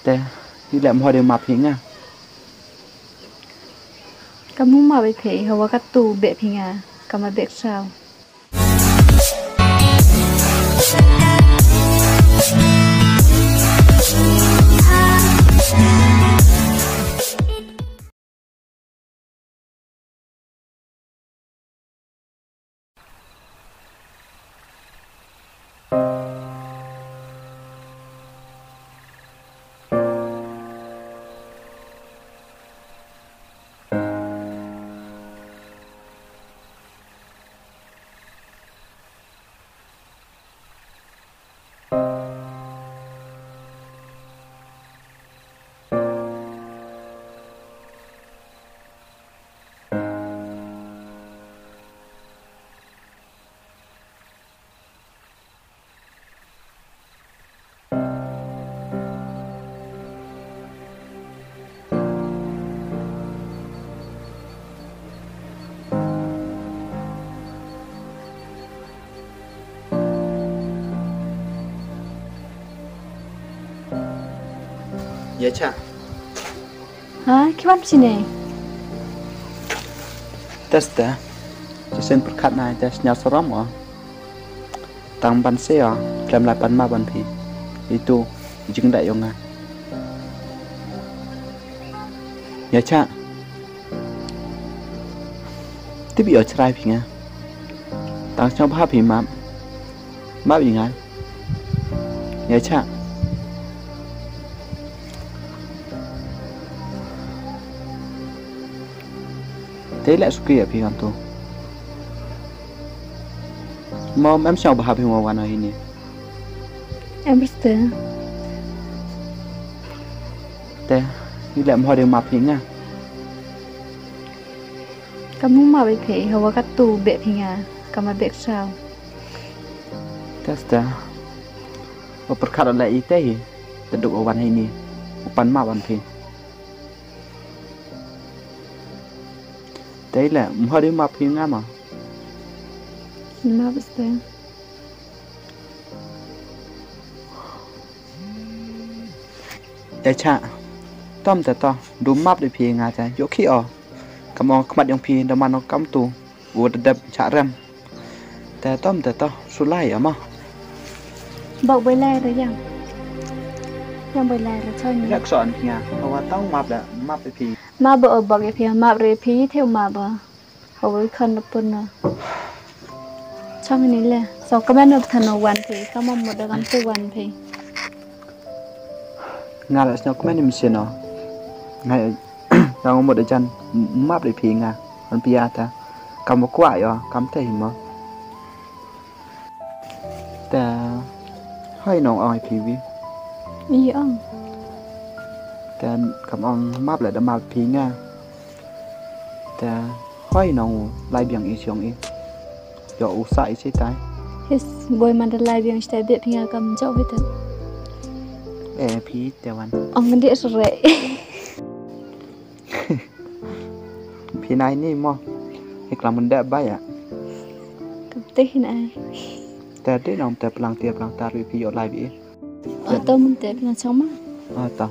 Tè, đi làm hồi đều mập hiện à. Kamu mauไปเพยเขาว่ากัตูเบะพิงากำมาเบกสาว Dạ cha. Hah, kiban sini? Tes teh. Jisen perkat na tes nyar seram oh. Tang ban se oh, kem lai pan ma ban phi. Itu jing đại yong à. Dạ cha. Tiếp bị ở trai phi nga. Tang trong ba phi map. Map gì nga? Dạ cha. Thế lại suy nghĩ phi tu. Mom em sao bahap mo wana ini. Em biết thế. Teh, đi làm hồi đều mập hiện à. Kamu mauไปเพยเขาว่ากัตูเบะพิงากำมาเบกสาว Tes teh. Perkat oleh ite. Teduk awan ini. Upan ma ban phi. Đấy là hồi đều mập hiện à mà. Mau biết thế. Dạ cha. Tom tè to, đủ map để phi nga cha. Yo khi ở. Cầm on khmat yang phi daman nó cắm tu. Udah đập cha rem. Tè tom tè to, sulai à mà. บอกใบแรกหรือยังยังใบแรกหรือใช่ไหม Yak soan phi nga. Hawa tong map dah, map để phi. มาเบอบอกอย่าเพียงมาเรพีเที่ยวมาเบอเขาไว้คันปุ่นนะช่องนี้เลยสองก็แม่นบธนวันพีก็มาหมดกันทุกวันพี Nga là sao comment mission nó. Ngày đang một đứa chân map để phi nga. Còn phi ta. Cầm một quả yo, cầm thấy mà. Ta hơi nong oi phi vi. นี่อ่ะ Ta cầm on map lại đã map phi nga. Ta hơi nong lai biang y xiong y. Yo u sai chi tai. เฮ้ยบอยมันจะไล่เบียงสเตเบียพิงากำเจ้าไปเถอะ Phi te wan. อ๋อมันเดี๋ยวสุดเลย Phi này ni mo. Hik lam ndak bai ah. กับตีนไอ Ta de nong ta pelang tia pelang tar pi yo lai bi. อ๋อตัวมันเตะเป็นช่องมา Ta.